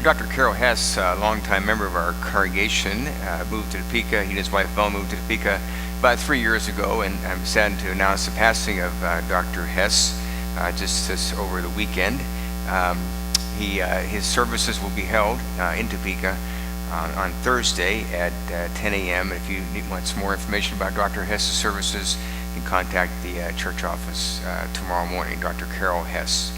Dr. Carol Hess, a longtime member of our congregation, moved to Topeka. He and his wife Belle moved to Topeka about 3 years ago, and I'm saddened to announce the passing of Dr. Hess just this over the weekend. His services will be held in Topeka on Thursday at 10 a.m. If you want some more information about Dr. Hess's services, you can contact the church office tomorrow morning, Dr. Carol Hess.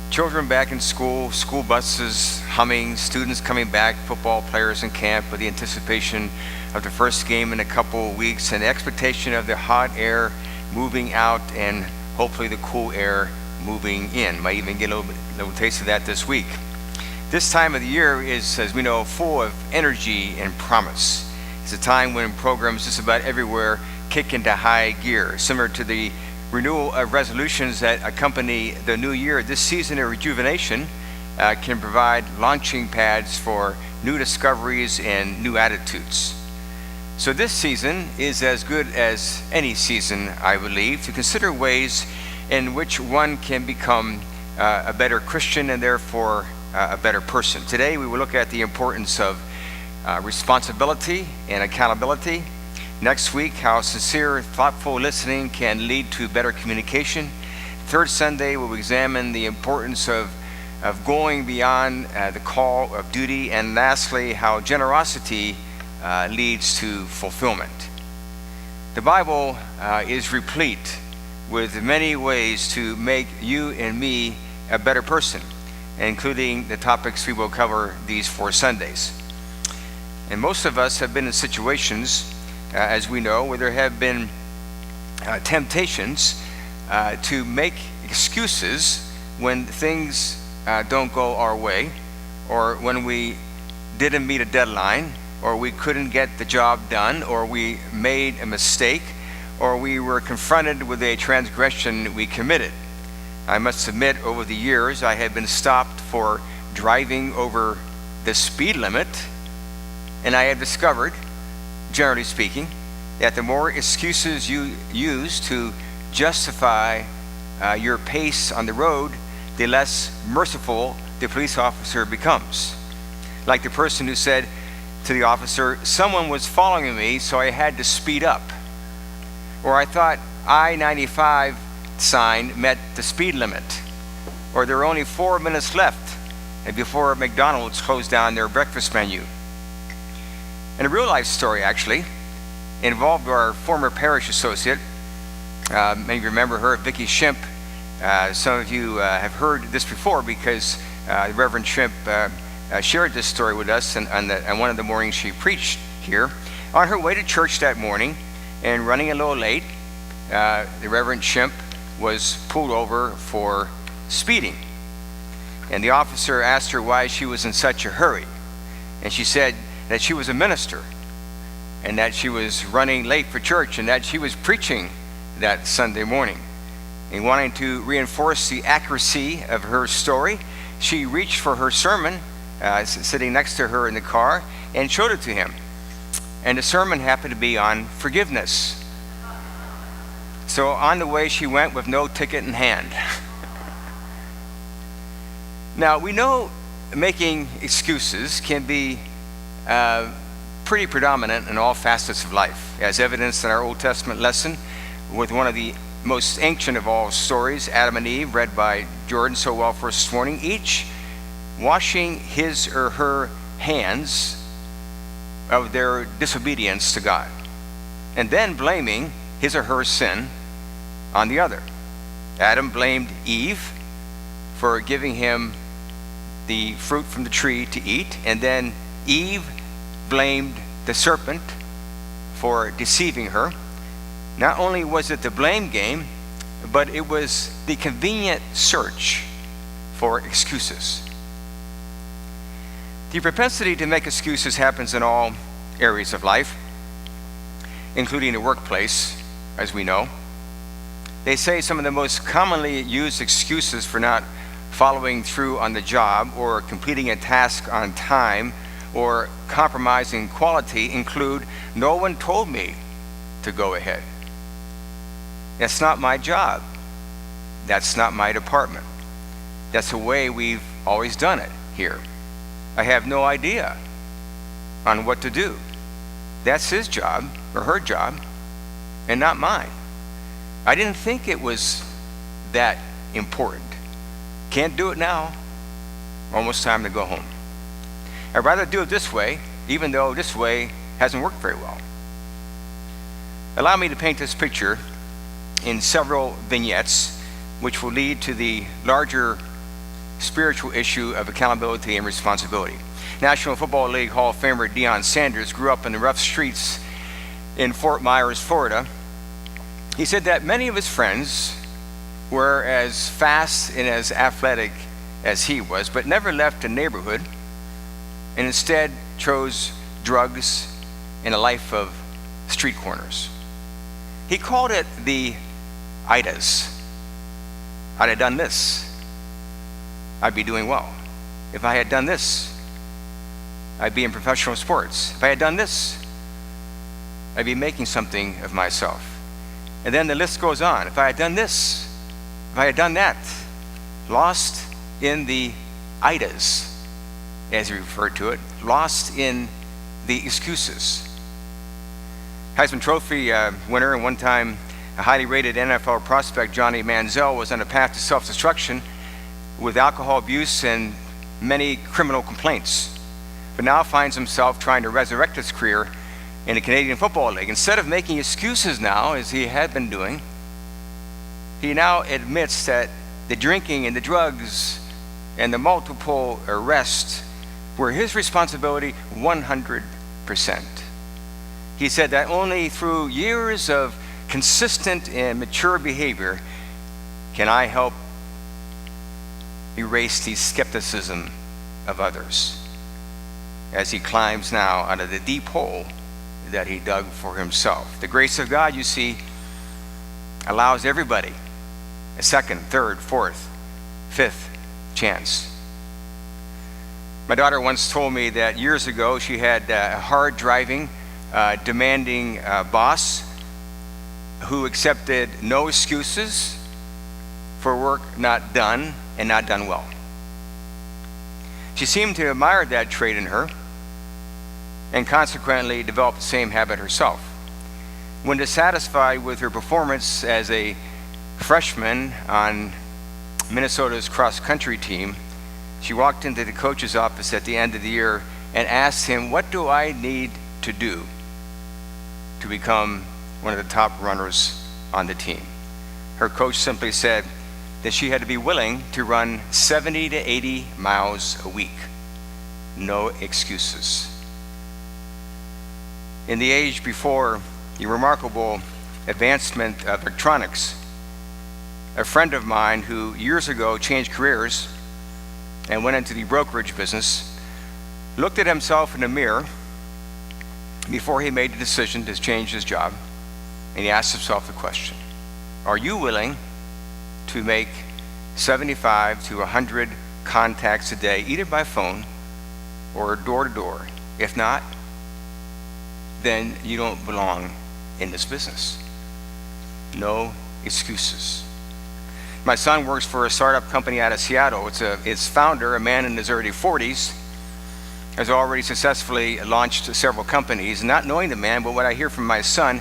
Children back in school, school buses humming, students coming back, football players in camp with the anticipation of the first game in a couple of weeks and the expectation of the hot air moving out and hopefully the cool air moving in. Might even get a little taste of that this week. This time of the year is, as we know, full of energy and promise. It's a time when programs just about everywhere kick into high gear, similar to the renewal of resolutions that accompany the new year. This season of rejuvenation can provide launching pads for new discoveries and new attitudes. So this season is as good as any season, I believe, to consider ways in which one can become a better Christian and therefore a better person. Today we will look at the importance of responsibility and accountability. Next week, how sincere, thoughtful listening can lead to better communication. Third Sunday, we'll examine the importance of going beyond the call of duty. And lastly, how generosity leads to fulfillment. The Bible is replete with many ways to make you and me a better person, including the topics we will cover these 4 Sundays. And most of us have been in situations, as we know, where there have been temptations to make excuses when things don't go our way, or when we didn't meet a deadline, or we couldn't get the job done, or we made a mistake, or we were confronted with a transgression we committed. I must admit, over the years, I have been stopped for driving over the speed limit, and I have discovered, generally speaking, that the more excuses you use to justify your pace on the road, the less merciful the police officer becomes. Like the person who said to the officer, "Someone was following me, so I had to speed up." Or, "I thought I-95 sign met the speed limit." Or, "There are only 4 minutes left before McDonald's closed down their breakfast menu." And a real life story, actually, involved our former parish associate. Maybe you remember her, Vicki Shimp. Some of you have heard this before because the Reverend Shimp shared this story with us on one of the mornings she preached here. On her way to church that morning and running a little late, the Reverend Shimp was pulled over for speeding. And the officer asked her why she was in such a hurry. And she said that she was a minister, and that she was running late for church, and that she was preaching that Sunday morning. And wanting to reinforce the accuracy of her story, she reached for her sermon sitting next to her in the car and showed it to him. And the sermon happened to be on forgiveness. So on the way she went with no ticket in hand. Now, we know making excuses can be pretty predominant in all facets of life, as evidenced in our Old Testament lesson with one of the most ancient of all stories, Adam and Eve, read by Jordan so well for us this morning, each washing his or her hands of their disobedience to God, and then blaming his or her sin on the other. Adam blamed Eve for giving him the fruit from the tree to eat, and then Eve blamed the serpent for deceiving her. Not only was it the blame game, but it was the convenient search for excuses. The propensity to make excuses happens in all areas of life, including the workplace, as we know. They say some of the most commonly used excuses for not following through on the job or completing a task on time or compromising quality include, "No one told me to go ahead. That's not my job. That's not my department. That's the way we've always done it here. I have no idea on what to do. That's his job or her job and not mine. I didn't think it was that important. Can't do it now. Almost time to go home. I'd rather do it this way, even though this way hasn't worked very well. Allow me to paint this picture in several vignettes, which will lead to the larger spiritual issue of accountability and responsibility. National Football League Hall of Famer Deion Sanders grew up in the rough streets in Fort Myers, Florida. He said that many of his friends were as fast and as athletic as he was, but never left the neighborhood and instead chose drugs and a life of street corners. He called it the Idas. I'd have done this, I'd be doing well. If I had done this, I'd be in professional sports. If I had done this, I'd be making something of myself. And then the list goes on. If I had done this, if I had done that, lost in the Idas, as he referred to it, lost in the excuses. Heisman Trophy winner and one-time highly rated NFL prospect Johnny Manziel was on a path to self-destruction with alcohol abuse and many criminal complaints, but now finds himself trying to resurrect his career in the Canadian Football League. Instead of making excuses now, as he had been doing, he now admits that the drinking and the drugs and the multiple arrests were his responsibility 100%. He said that only through years of consistent and mature behavior can I help erase the skepticism of others as he climbs now out of the deep hole that he dug for himself. The grace of God, you see, allows everybody a second, third, fourth, fifth chance. My daughter once told me that years ago she had a hard driving, demanding boss who accepted no excuses for work not done and not done well. She seemed to admire that trait in her and consequently developed the same habit herself. When dissatisfied with her performance as a freshman on Minnesota's cross-country team, she walked into the coach's office at the end of the year and asked him, "What do I need to do to become one of the top runners on the team?" Her coach simply said that she had to be willing to run 70 to 80 miles a week. No excuses. In the age before the remarkable advancement of electronics, a friend of mine who years ago changed careers and went into the brokerage business looked at himself in the mirror before he made the decision to change his job, and he asked himself the question, are you willing to make 75 to 100 contacts a day, either by phone or door to door? If not, then you don't belong in this business. No excuses. My son works for a startup company out of Seattle. Its founder, a man in his early 40s, has already successfully launched several companies. Not knowing the man, but what I hear from my son,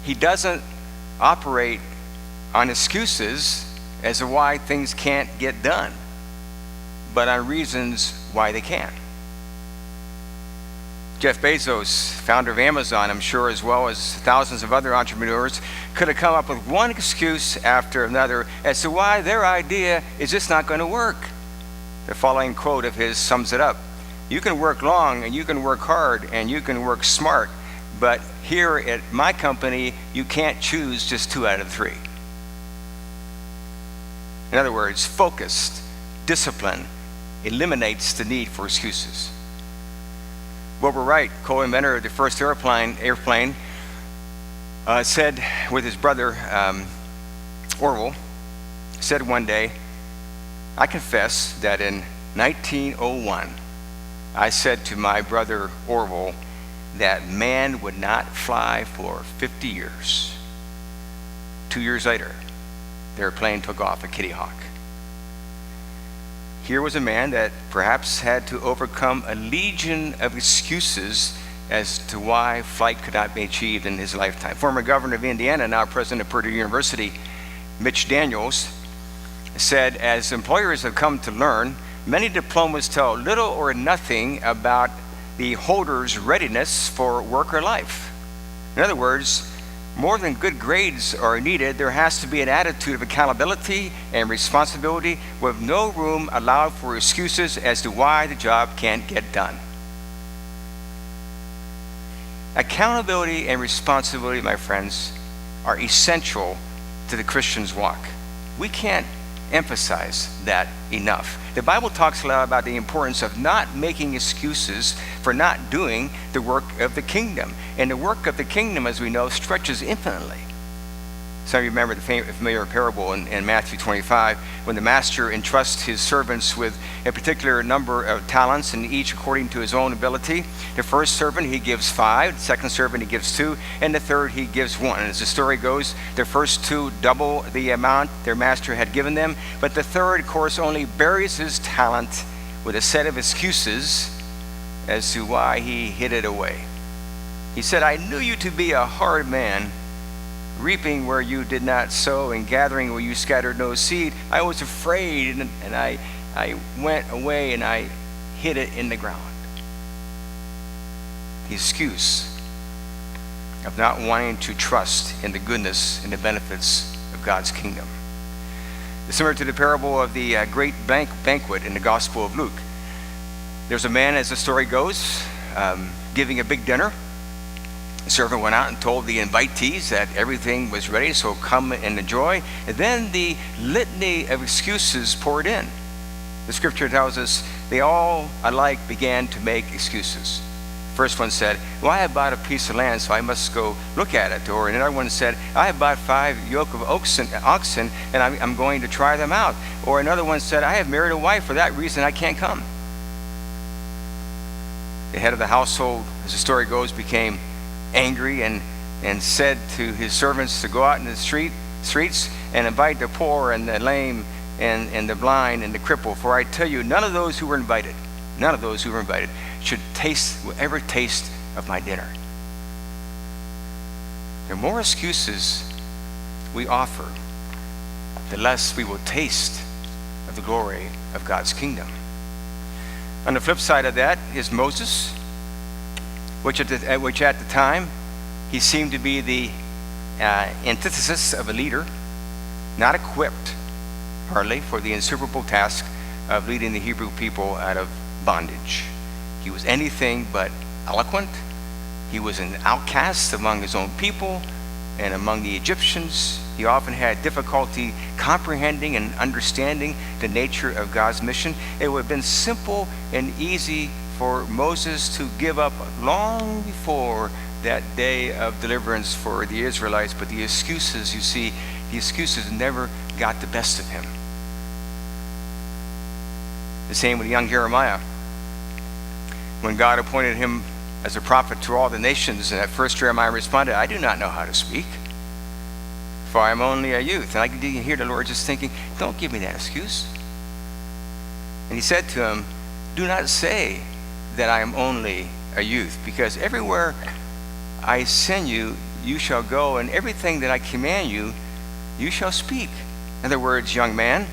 he doesn't operate on excuses as to why things can't get done, but on reasons why they can. Jeff Bezos, founder of Amazon, I'm sure, as well as thousands of other entrepreneurs, could have come up with one excuse after another as to why their idea is just not going to work. The following quote of his sums it up. You can work long and you can work hard and you can work smart, but here at my company, you can't choose just 2 out of 3. In other words, focused discipline eliminates the need for excuses. Wilbur Wright, co-inventor of the first airplane, said with his brother Orville, said one day, I confess that in 1901, I said to my brother Orville that man would not fly for 50 years. 2 years later, their plane took off at Kitty Hawk. Here was a man that perhaps had to overcome a legion of excuses as to why flight could not be achieved in his lifetime. Former governor of Indiana, now president of Purdue University, Mitch Daniels, said, as employers have come to learn, many diplomas tell little or nothing about the holder's readiness for work or life. In other words, more than good grades are needed, there has to be an attitude of accountability and responsibility with no room allowed for excuses as to why the job can't get done. Accountability and responsibility, my friends, are essential to the Christian's walk. We can't emphasize that enough. The Bible talks a lot about the importance of not making excuses for not doing the work of the kingdom. And the work of the kingdom, as we know, stretches infinitely. Some of you remember the familiar parable in Matthew 25, when the master entrusts his servants with a particular number of talents, and each according to his own ability. The first servant he gives 5, the second servant he gives 2, and the third he gives 1. And as the story goes, the first 2 double the amount their master had given them, but the third, of course, only buries his talent with a set of excuses as to why he hid it away. He said, "I knew you to be a hard man, reaping where you did not sow and gathering where you scattered no seed. I was afraid, and I went away and I hid it in the ground." The excuse of not wanting to trust in the goodness and the benefits of God's kingdom. It's similar to the parable of the great banquet in the Gospel of Luke. There's a man, as the story goes, giving a big dinner. The servant went out and told the invitees that everything was ready, so come and enjoy. And then the litany of excuses poured in. The scripture tells us they all alike began to make excuses. First one said, "Well, I have bought a piece of land, so I must go look at it." Or another one said, "I have bought 5 yoke of oxen, and I'm going to try them out." Or another one said, "I have married a wife, for that reason I can't come." The head of the household, as the story goes, became angry and said to his servants to go out in the streets and invite the poor and the lame and the blind and the cripple. For I tell you, none of those who were invited should ever taste of my dinner. The more excuses we offer, the less we will taste of the glory of God's kingdom. On the flip side of that is Moses, which at the time, he seemed to be the antithesis of a leader, not equipped, hardly, for the insuperable task of leading the Hebrew people out of bondage. He was anything but eloquent. He was an outcast among his own people and among the Egyptians. He often had difficulty comprehending and understanding the nature of God's mission. It would have been simple and easy for Moses to give up long before that day of deliverance for the Israelites, but the excuses, you see, the excuses never got the best of him. The same with young Jeremiah. When God appointed him as a prophet to all the nations, and at first Jeremiah responded, "I do not know how to speak, for I am only a youth." And I can hear the Lord just thinking, don't give me that excuse. And he said to him, "Do not say that I am only a youth, because everywhere I send you, you shall go, and everything that I command you, you shall speak." In other words, young man,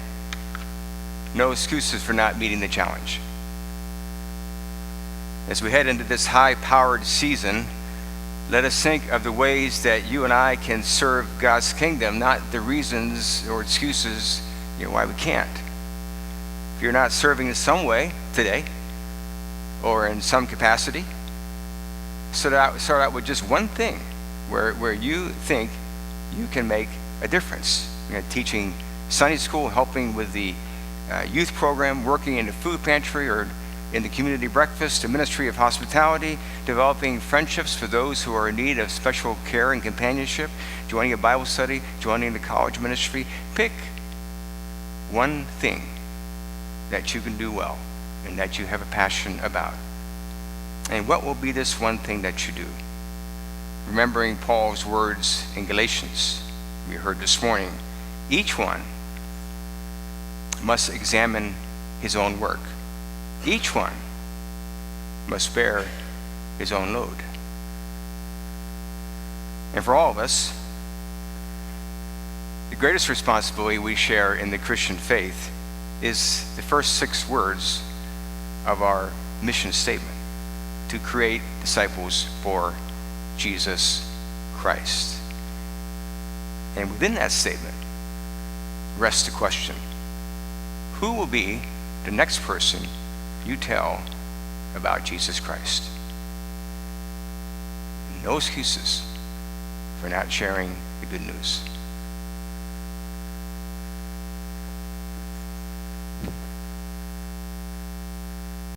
no excuses for not meeting the challenge. As we head into this high-powered season, let us think of the ways that you and I can serve God's kingdom, not the reasons or excuses why we can't. If you're not serving in some way today, or in some capacity, start out with just one thing where you think you can make a difference. Teaching Sunday school, helping with the youth program, working in the food pantry or in the community breakfast, the ministry of hospitality, developing friendships for those who are in need of special care and companionship, joining a Bible study, joining the college ministry. Pick one thing that you can do well and that you have a passion about. And what will be this one thing that you do? Remembering Paul's words in Galatians, we heard this morning, each one must examine his own work. Each one must bear his own load. And for all of us, the greatest responsibility we share in the Christian faith is the first 6 words of our mission statement: to create disciples for Jesus Christ. And within that statement rests the question: who will be the next person you tell about Jesus Christ? No excuses for not sharing the good news.